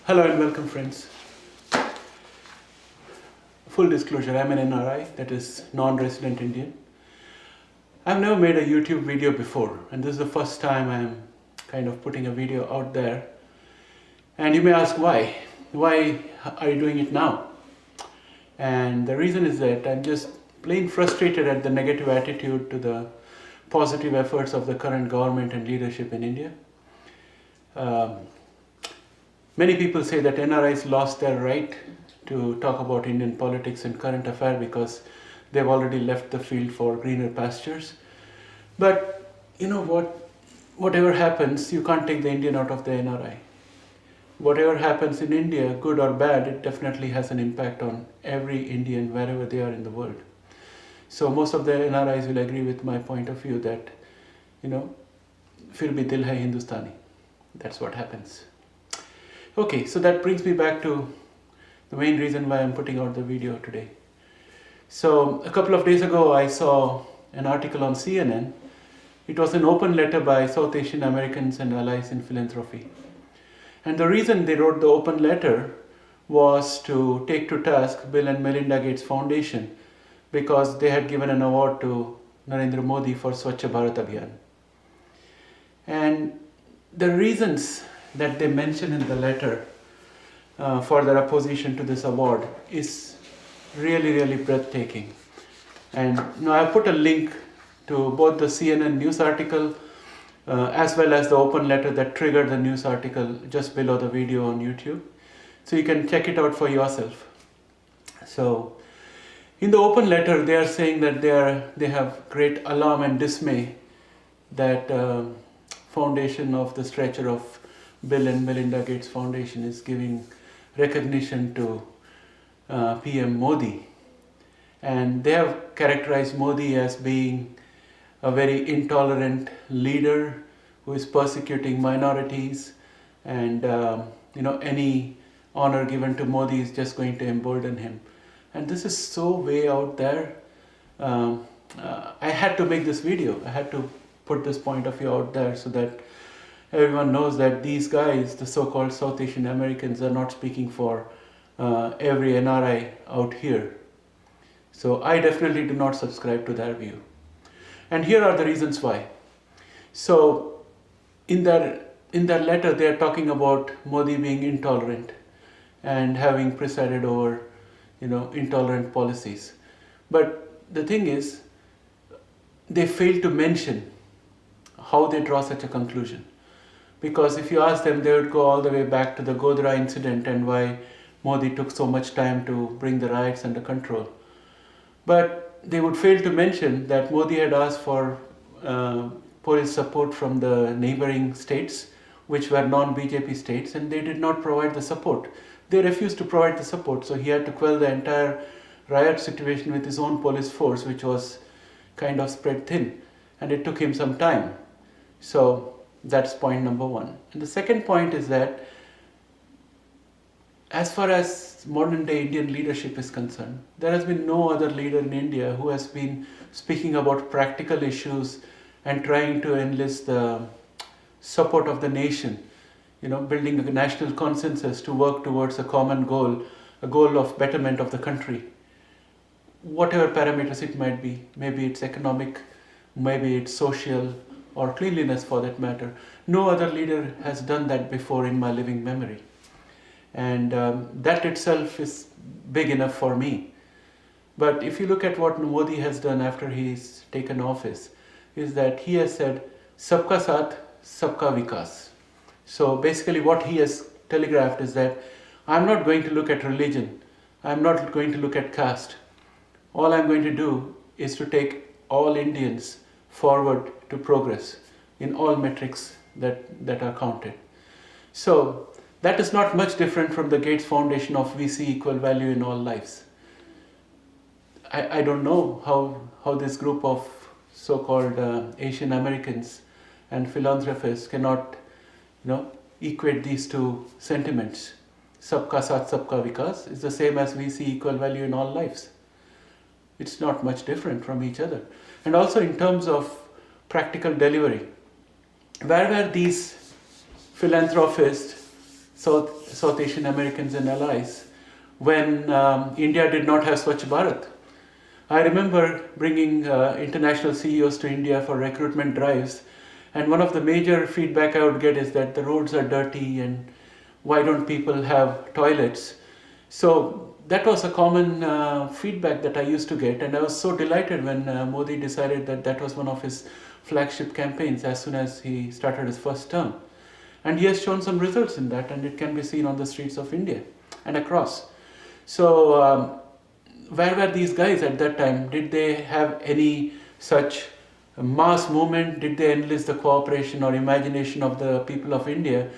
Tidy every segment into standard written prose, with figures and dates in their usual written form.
Hello and welcome, friends. Full disclosure, I'm an NRI, that is non-resident Indian. I've never made a YouTube video before, and this is the first time I'm kind of putting a video out there. And you may ask why? Why are you doing it now? And the reason is that I'm just plain frustrated at the negative attitude to the positive efforts of the current government and leadership in India. Many people say that NRIs lost their right to talk about Indian politics and current affairs because they've already left the field for greener pastures. But you know what? Whatever happens, you can't take the Indian out of the NRI. Whatever happens in India, good or bad, it definitely has an impact on every Indian wherever they are in the world. So most of the NRIs will agree with my point of view that, fir bhi dil hai Hindustani. That's what happens. Okay, so that brings me back to the main reason why I'm putting out the video today. So a couple of days ago, I saw an article on CNN. It was an open letter by South Asian Americans and Allies in Philanthropy. And the reason they wrote the open letter was to take to task Bill and Melinda Gates Foundation because they had given an award to Narendra Modi for Swachh Bharat Abhiyan. And the reasons that they mention in the letter for their opposition to this award is really breathtaking. And I put a link to both the CNN news article as well as the open letter that triggered the news article just below the video on YouTube. So you can check it out for yourself. So in the open letter, they are saying that they have great alarm and dismay that foundation of the stretcher of Bill and Melinda Gates Foundation is giving recognition to PM Modi. And they have characterized Modi as being a very intolerant leader who is persecuting minorities, and any honor given to Modi is just going to embolden him. And this is so way out there. I had to make this video. I had to put this point of view out there so that everyone knows that these guys, the so-called South Asian Americans, are not speaking for every NRI out here. So I definitely do not subscribe to their view. And here are the reasons why. So in their letter, they are talking about Modi being intolerant and having presided over, intolerant policies. But the thing is, they fail to mention how they draw such a conclusion. Because if you ask them, they would go all the way back to the Godhra incident and why Modi took so much time to bring the riots under control. But they would fail to mention that Modi had asked for police support from the neighboring states, which were non-BJP states, and they did not provide the support. They refused to provide the support, so he had to quell the entire riot situation with his own police force, which was kind of spread thin, and it took him some time. So that's point number one. And the second point is that as far as modern day Indian leadership is concerned, there has been no other leader in India who has been speaking about practical issues and trying to enlist the support of the nation, building a national consensus to work towards a common goal, a goal of betterment of the country. Whatever parameters it might be, maybe it's economic, maybe it's social, or cleanliness for that matter. No other leader has done that before in my living memory. And that itself is big enough for me. But if you look at what Modi has done after he's taken office, is that he has said, Sabka Saath, Sabka Vikas. So basically what he has telegraphed is that I'm not going to look at religion. I'm not going to look at caste. All I'm going to do is to take all Indians forward to progress in all metrics that are counted. So that is not much different from the Gates Foundation of we see equal value in all lives. I don't know how this group of so-called Asian Americans and philanthropists cannot equate these two sentiments. Sabka Saath, Sabka Vikas is the same as we see equal value in all lives. It's not much different from each other. And also in terms of practical delivery, where were these philanthropists South Asian Americans and allies when India did not have Swachh Bharat. I remember bringing international CEOs to India for recruitment drives, and one of the major feedback I would get is that the roads are dirty and why don't people have toilets? So that was a common feedback that I used to get, and I was so delighted when Modi decided that that was one of his flagship campaigns as soon as he started his first term. And he has shown some results in that, and it can be seen on the streets of India and across. So where were these guys at that time? Did they have any such mass movement? Did they enlist the cooperation or imagination of the people of India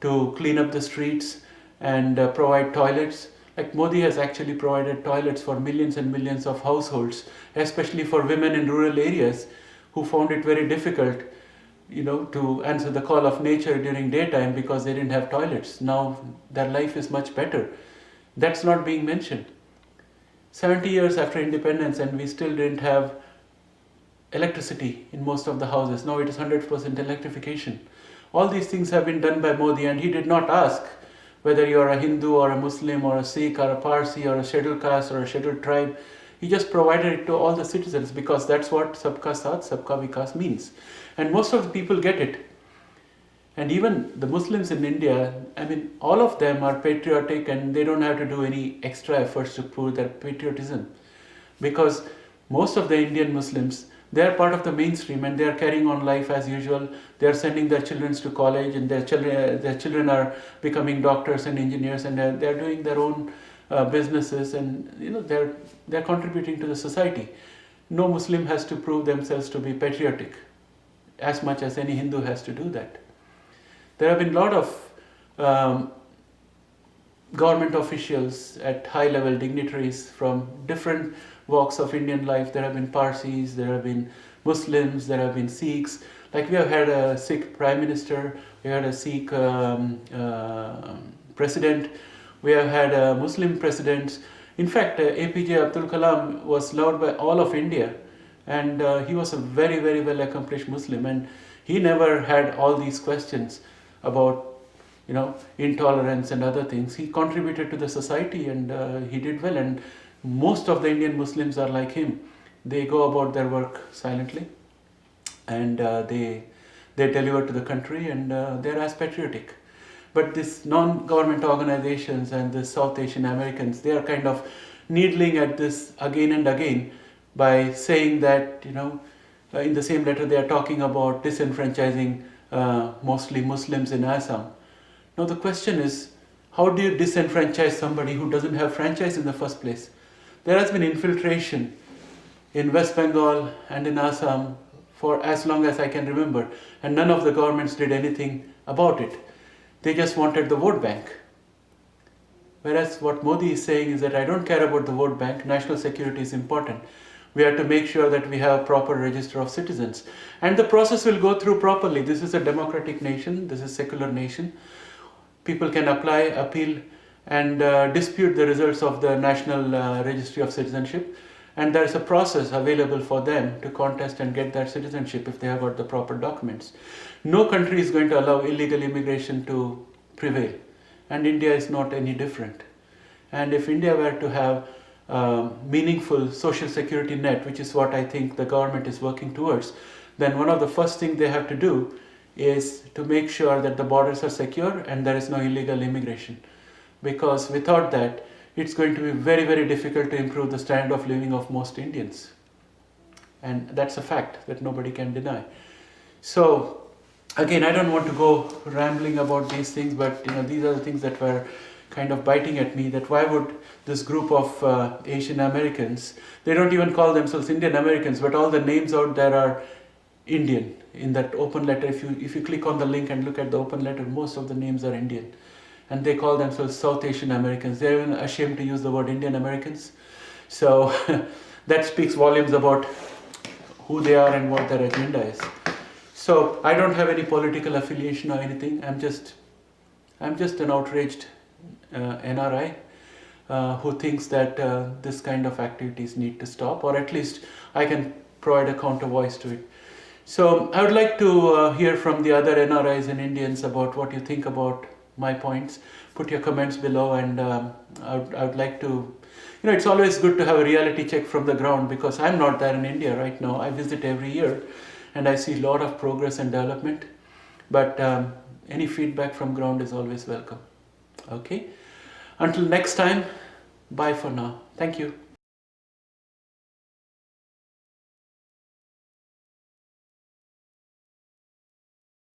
to clean up the streets and provide toilets? Like Modi has actually provided toilets for millions and millions of households, especially for women in rural areas who found it very difficult, to answer the call of nature during daytime because they didn't have toilets. Now their life is much better. That's not being mentioned. 70 years after independence and we still didn't have electricity in most of the houses. Now it is 100% electrification. All these things have been done by Modi, and he did not ask whether you are a Hindu or a Muslim or a Sikh or a Parsi or a scheduled caste or a scheduled tribe. He just provided it to all the citizens because that's what Sabka Saath, Sabka Vikas means. And most of the people get it. And even the Muslims in India, all of them are patriotic and they don't have to do any extra efforts to prove their patriotism. Because most of the Indian Muslims, they are part of the mainstream and they are carrying on life as usual. They are sending their children to college, and their children are becoming doctors and engineers, and they are doing their own businesses, and they're contributing to the society. No Muslim has to prove themselves to be patriotic as much as any Hindu has to do that. There have been a lot of government officials at high level dignitaries from different walks of Indian life. There have been Parsis, there have been Muslims, there have been Sikhs. Like we have had a Sikh Prime Minister, we had a Sikh President, we have had Muslim presidents. In fact, APJ Abdul Kalam was loved by all of India, and he was a very, very well accomplished Muslim, and he never had all these questions about intolerance and other things. He contributed to the society, and he did well, and most of the Indian Muslims are like him. They go about their work silently, and they deliver to the country, and they're as patriotic. But these non-government organizations and the South Asian Americans, they are kind of needling at this again and again by saying that, in the same letter they are talking about disenfranchising mostly Muslims in Assam. Now the question is, how do you disenfranchise somebody who doesn't have franchise in the first place? There has been infiltration in West Bengal and in Assam for as long as I can remember, and none of the governments did anything about it. They just wanted the vote bank. Whereas what Modi is saying is that I don't care about the vote bank, national security is important. We have to make sure that we have a proper register of citizens. And the process will go through properly. This is a democratic nation, this is a secular nation. People can apply, appeal, and dispute the results of the National Registry of Citizenship. And there is a process available for them to contest and get that citizenship if they have got the proper documents. No country is going to allow illegal immigration to prevail, and India is not any different. And if India were to have a meaningful social security net, which is what I think the government is working towards, then one of the first things they have to do is to make sure that the borders are secure and there is no illegal immigration. Because without that, it's going to be very, very difficult to improve the standard of living of most Indians. And that's a fact that nobody can deny. So, again, I don't want to go rambling about these things, but these are the things that were kind of biting at me, that why would this group of Asian Americans, they don't even call themselves Indian Americans, but all the names out there are Indian. In that open letter, if you click on the link and look at the open letter, most of the names are Indian. And they call themselves South Asian Americans. They're even ashamed to use the word Indian Americans. So that speaks volumes about who they are and what their agenda is. So I don't have any political affiliation or anything. I'm just an outraged NRI who thinks that this kind of activities need to stop, or at least I can provide a counter voice to it. So I would like to hear from the other NRIs and Indians about what you think about my points, put your comments below, and I would like to, it's always good to have a reality check from the ground, because I'm not there in India right now. I visit every year and I see a lot of progress and development, but any feedback from ground is always welcome. Okay, until next time, bye for now. Thank you.